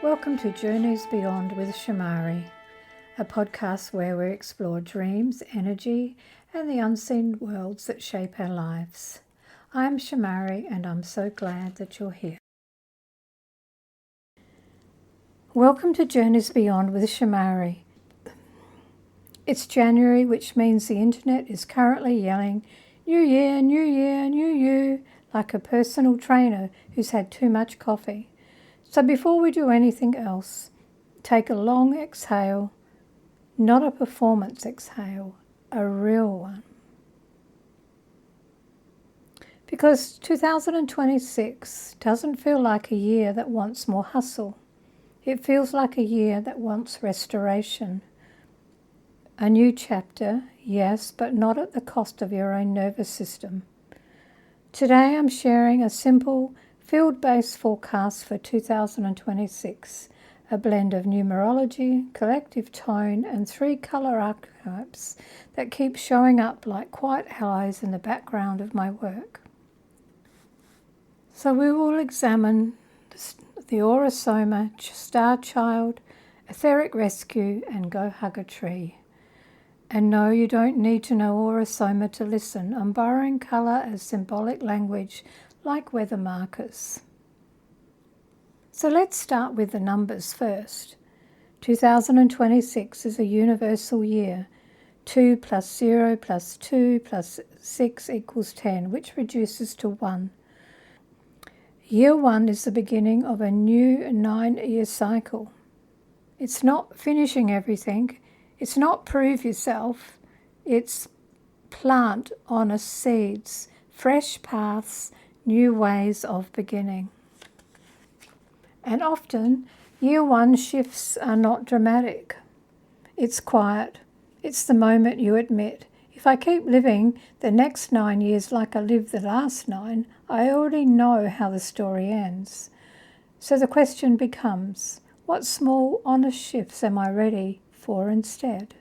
Welcome to Journeys Beyond with Shamari, a podcast where we explore dreams, energy, and the unseen worlds that shape our lives. I'm Shamari, and I'm so glad that you're here. Welcome to Journeys Beyond with Shamari. It's January, which means the internet is currently yelling, New Year, New Year, New You, like a personal trainer who's had too much coffee. So before we do anything else, take a long exhale, not a performance exhale, a real one. Because 2026 doesn't feel like a year that wants more hustle. It feels like a year that wants restoration. A new chapter, yes, but not at the cost of your own nervous system. Today I'm sharing a simple field-based forecast for 2026, a blend of numerology, collective tone, and 3 colour archetypes that keep showing up like quiet allies in the background of my work. So we will examine the Aura Soma, Star Child, Etheric Rescue, and Go Hug a Tree. And no, you don't need to know Aura Soma to listen. I'm borrowing colour as symbolic language, like weather markers. So let's start with the numbers first. 2026 is a universal year. 2 plus 0 plus 2 plus 6 equals 10, which reduces to 1. Year 1 is the beginning of a new 9-year cycle. It's not finishing everything. It's not prove yourself. It's plant honest seeds, fresh paths, new ways of beginning. And often, year 1 shifts are not dramatic. It's quiet. It's the moment you admit, if I keep living the next 9 years like I lived the last 9, I already know how the story ends. So the question becomes, what small, honest shifts am I ready for instead?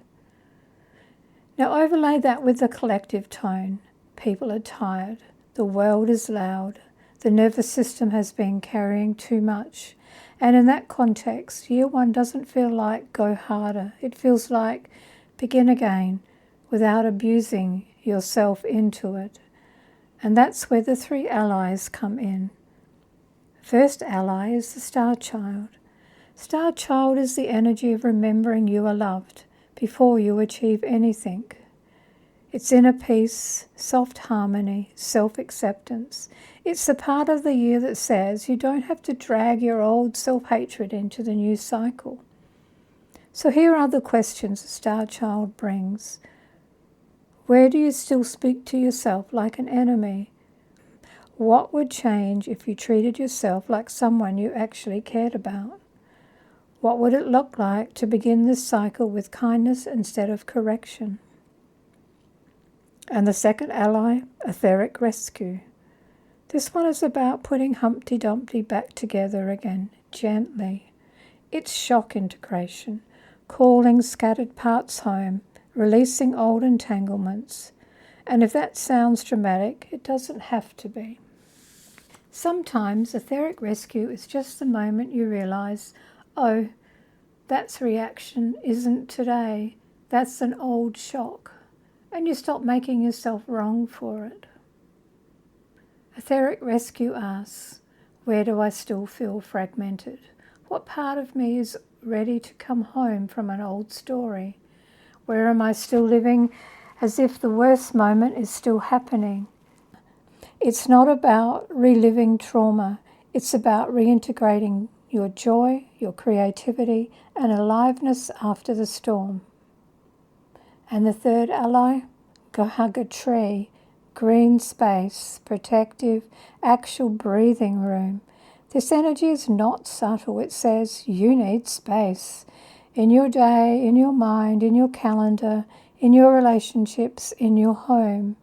Now overlay that with the collective tone. People are tired. The world is loud. The nervous system has been carrying too much. And in that context, year 1 doesn't feel like go harder. It feels like begin again without abusing yourself into it. And that's where the 3 allies come in. First ally is the Star Child. Star Child is the energy of remembering you are loved before you achieve anything. It's inner peace, soft harmony, self-acceptance. It's the part of the year that says you don't have to drag your old self-hatred into the new cycle. So here are the questions the Star Child brings. Where do you still speak to yourself like an enemy? What would change if you treated yourself like someone you actually cared about? What would it look like to begin this cycle with kindness instead of correction? And the second ally, Etheric Rescue. This one is about putting Humpty Dumpty back together again, gently. It's shock integration, calling scattered parts home, releasing old entanglements. And if that sounds dramatic, it doesn't have to be. Sometimes Etheric Rescue is just the moment you realise, oh, that's reaction isn't today. That's an old shock. And you stop making yourself wrong for it. Etheric Rescue asks, where do I still feel fragmented? What part of me is ready to come home from an old story? Where am I still living as if the worst moment is still happening? It's not about reliving trauma. It's about reintegrating your joy, your creativity, and aliveness after the storm. And the third ally, Go Hug a Tree, green space, protective, actual breathing room. This energy is not subtle. It says you need space in your day, in your mind, in your calendar, in your relationships, in your home.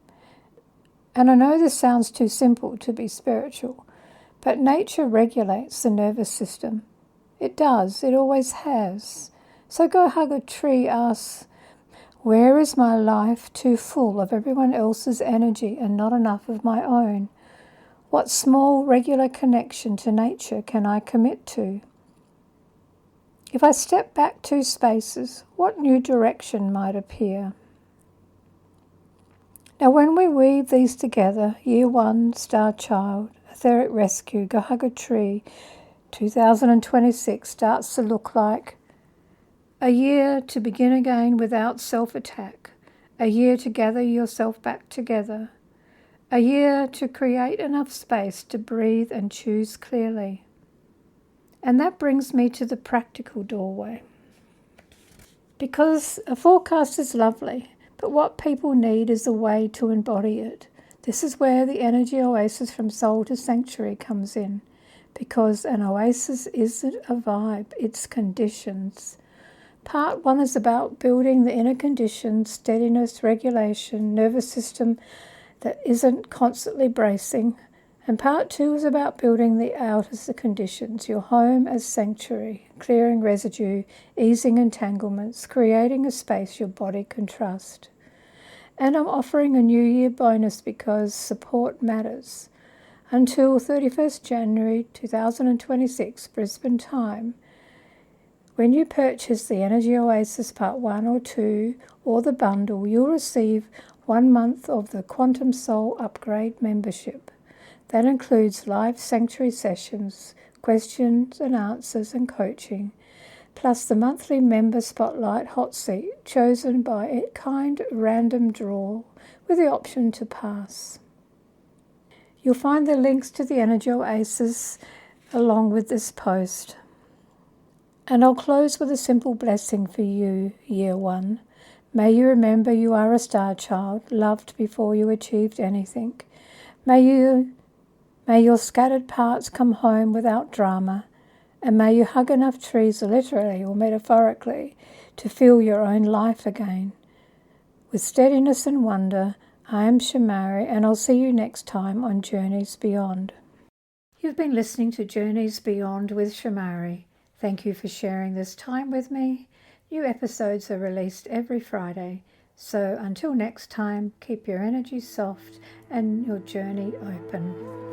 And I know this sounds too simple to be spiritual, but nature regulates the nervous system. It does. It always has. So Go Hug a Tree asks, where is my life too full of everyone else's energy and not enough of my own? What small, regular connection to nature can I commit to? If I step back 2 spaces, what new direction might appear? Now when we weave these together, Year 1, Star Child, Etheric Rescue, Go Hug a Tree, 2026 starts to look like a year to begin again without self-attack, a year to gather yourself back together, a year to create enough space to breathe and choose clearly. And that brings me to the practical doorway. Because a forecast is lovely, but what people need is a way to embody it. This is where the energy oasis from soul to sanctuary comes in, because an oasis isn't a vibe, it's conditions. Part 1 is about building the inner conditions, steadiness, regulation, nervous system that isn't constantly bracing. And part 2 is about building the outer conditions, your home as sanctuary, clearing residue, easing entanglements, creating a space your body can trust. And I'm offering a New Year bonus because support matters. Until 31st January 2026, Brisbane time, when you purchase the Energy Oasis Part 1 or 2 or the bundle, you'll receive 1 month of the Quantum Soul Upgrade membership. That includes live sanctuary sessions, questions and answers and coaching, plus the monthly member spotlight hot seat chosen by a kind random draw with the option to pass. You'll find the links to the Energy Oasis along with this post. And I'll close with a simple blessing for you, Year 1. May you remember you are a star child, loved before you achieved anything. May your scattered parts come home without drama, and may you hug enough trees, literally or metaphorically, to feel your own life again. With steadiness and wonder, I am Shamari, and I'll see you next time on Journeys Beyond. You've been listening to Journeys Beyond with Shamari. Thank you for sharing this time with me. New episodes are released every Friday, so until next time, keep your energy soft and your journey open.